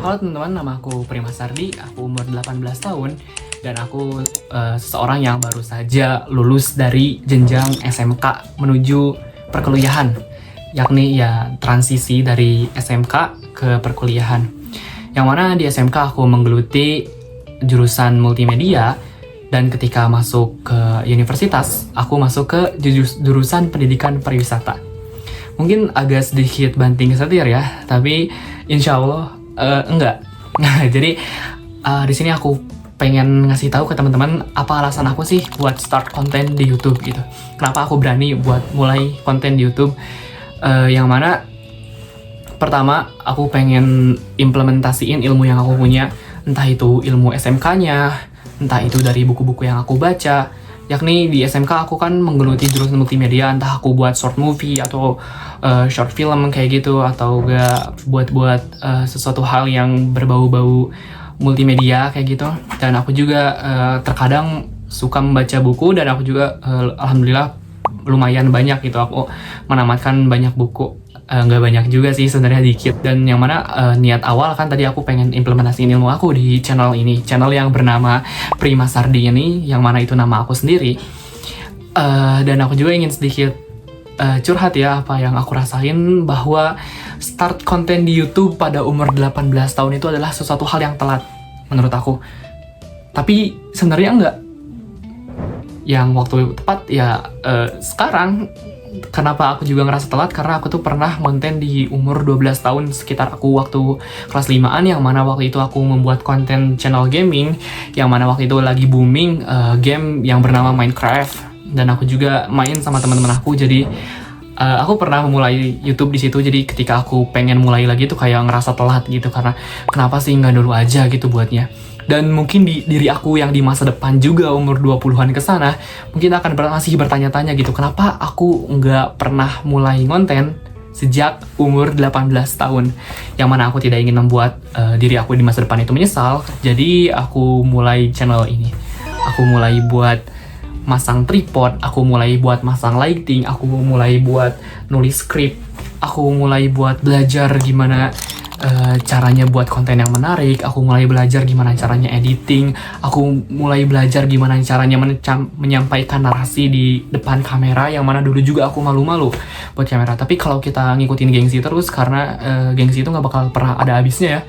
Halo teman-teman, nama aku Prima Sardi, aku umur 18 tahun dan aku seseorang yang baru saja lulus dari jenjang SMK menuju perkuliahan, yakni ya transisi dari SMK ke perkuliahan. Yang mana di SMK aku menggeluti jurusan multimedia dan ketika masuk ke universitas, aku masuk ke jurusan pendidikan pariwisata. Mungkin agak sedikit banting setir ya, tapi insya Allah enggak. Nah, jadi di sini aku pengen ngasih tahu ke teman-teman apa alasan aku sih buat start konten di YouTube gitu. Kenapa aku berani buat mulai konten di YouTube? Yang mana pertama aku pengen implementasiin ilmu yang aku punya, entah itu ilmu SMK-nya, entah itu dari buku-buku yang aku baca. Yakni di SMK aku kan menggeluti jurusan multimedia, entah aku buat short movie atau short film kayak gitu, atau gak buat sesuatu hal yang berbau-bau multimedia kayak gitu. Dan aku juga terkadang suka membaca buku, dan aku juga alhamdulillah lumayan banyak gitu, aku menamatkan banyak buku. Nggak banyak juga sih sebenarnya, dikit. Dan yang mana niat awal kan tadi aku pengen implementasiin ilmu aku di channel ini, channel yang bernama Prima Sardi ini, yang mana itu nama aku sendiri. Dan aku juga ingin sedikit curhat ya, apa yang aku rasain, bahwa start konten di YouTube pada umur 18 tahun itu adalah sesuatu hal yang telat menurut aku. Tapi sebenarnya enggak. Yang waktu tepat ya sekarang. Kenapa aku juga ngerasa telat? Karena aku tuh pernah konten di umur 12 tahun, sekitar aku waktu kelas 5-an, yang mana waktu itu aku membuat konten channel gaming, yang mana waktu itu lagi booming game yang bernama Minecraft, dan aku juga main sama teman-teman aku. Jadi aku pernah memulai YouTube di situ. Jadi ketika aku pengen mulai lagi tuh kayak ngerasa telat gitu, karena kenapa sih nggak dulu aja gitu buatnya. Dan mungkin di diri aku yang di masa depan juga umur 20-an ke sana mungkin akan masih bertanya-tanya gitu, kenapa aku nggak pernah mulai konten sejak umur 18 tahun, yang mana aku tidak ingin membuat diri aku di masa depan itu menyesal. Jadi aku mulai channel ini, aku mulai buat masang tripod, aku mulai buat masang lighting, aku mulai buat nulis skrip, aku mulai buat belajar gimana caranya buat konten yang menarik, aku mulai belajar gimana caranya editing, aku mulai belajar gimana caranya menyampaikan narasi di depan kamera, yang mana dulu juga aku malu-malu buat kamera. Tapi kalau kita ngikutin gengsi terus, karena gengsi itu nggak bakal pernah ada habisnya ya.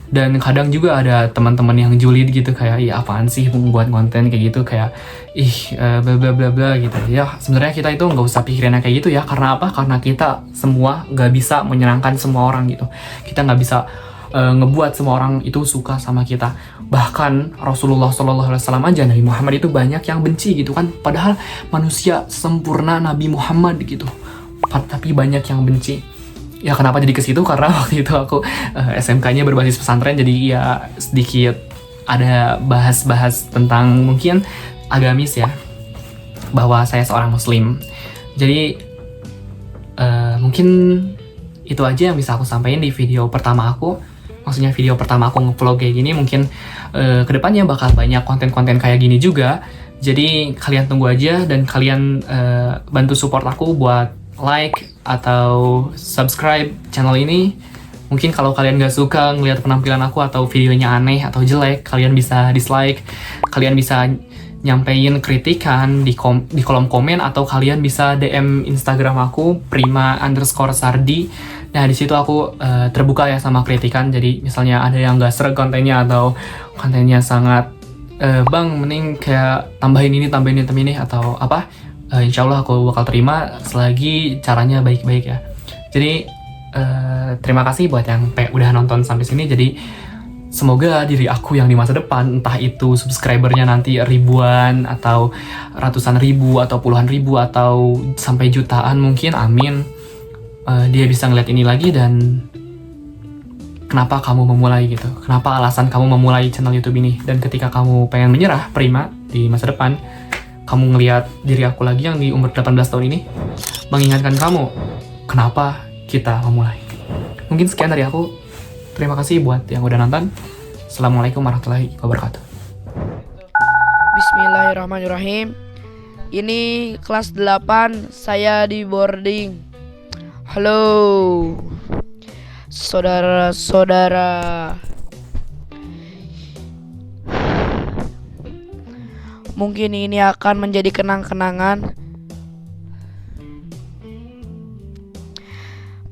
Dan kadang juga ada teman-teman yang julid gitu, kayak ih apaan sih buat konten kayak gitu, kayak ih bla bla bla bla gitu ya. Sebenarnya kita itu nggak usah pikirin kayak gitu ya. Karena apa? Karena kita semua nggak bisa menyenangkan semua orang gitu. Kita nggak bisa ngebuat semua orang itu suka sama kita. Bahkan Rasulullah SAW aja, Nabi Muhammad itu banyak yang benci gitu kan, padahal manusia sempurna Nabi Muhammad gitu, tapi banyak yang benci. Ya kenapa jadi ke situ? Karena waktu itu aku SMK-nya berbasis pesantren, jadi ya sedikit ada bahas-bahas tentang mungkin agamis ya, bahwa saya seorang muslim. Jadi mungkin itu aja yang bisa aku sampaikan di video pertama aku. Maksudnya video pertama aku nge-vlog kayak gini. Mungkin kedepannya bakal banyak konten-konten kayak gini juga. Jadi kalian tunggu aja, dan kalian bantu support aku buat like atau subscribe channel ini. Mungkin kalau kalian gak suka ngelihat penampilan aku atau videonya aneh atau jelek, kalian bisa dislike, kalian bisa nyampein kritikan di kolom komen, atau kalian bisa DM Instagram aku prima_sardi. Nah di situ aku terbuka ya sama kritikan. Jadi misalnya ada yang gak sreg kontennya, atau kontennya sangat bang mending kayak tambahin ini atau apa, insya Allah aku bakal terima selagi caranya baik-baik ya. Jadi terima kasih buat yang udah nonton sampai sini. Jadi semoga diri aku yang di masa depan, entah itu subscribernya nanti ribuan atau ratusan ribu atau puluhan ribu atau sampai jutaan mungkin, amin, dia bisa ngeliat ini lagi. Dan kenapa kamu memulai gitu, kenapa alasan kamu memulai channel YouTube ini. Dan ketika kamu pengen menyerah Prima di masa depan, kamu ngelihat diri aku lagi yang di umur 18 tahun ini, mengingatkan kamu kenapa kita memulai. Mungkin sekian dari aku. Terima kasih buat yang udah nonton. Assalamualaikum warahmatullahi wabarakatuh. Bismillahirrahmanirrahim. Ini kelas 8, saya di boarding. Halo saudara-saudara. Mungkin ini akan menjadi kenang-kenangan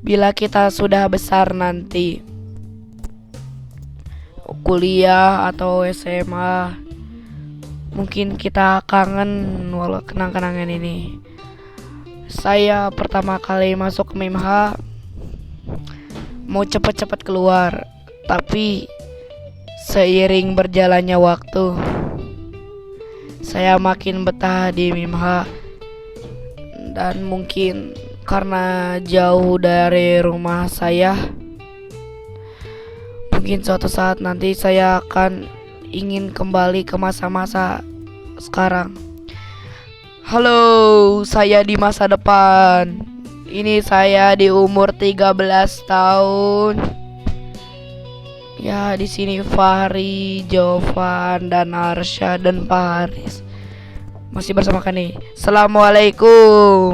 bila kita sudah besar nanti, kuliah atau SMA. Mungkin kita kangen walau kenang-kenangan ini. Saya pertama kali masuk ke MIMH mau cepet-cepet keluar, tapi seiring berjalannya waktu saya makin betah di MIMH. Dan mungkin karena jauh dari rumah saya, mungkin suatu saat nanti saya akan ingin kembali ke masa-masa sekarang. Halo, saya di masa depan. Ini saya di umur 13 tahun. Ya, di sini Fahri, Jovan, dan Arsya dan Paris masih bersama kami. Assalamualaikum.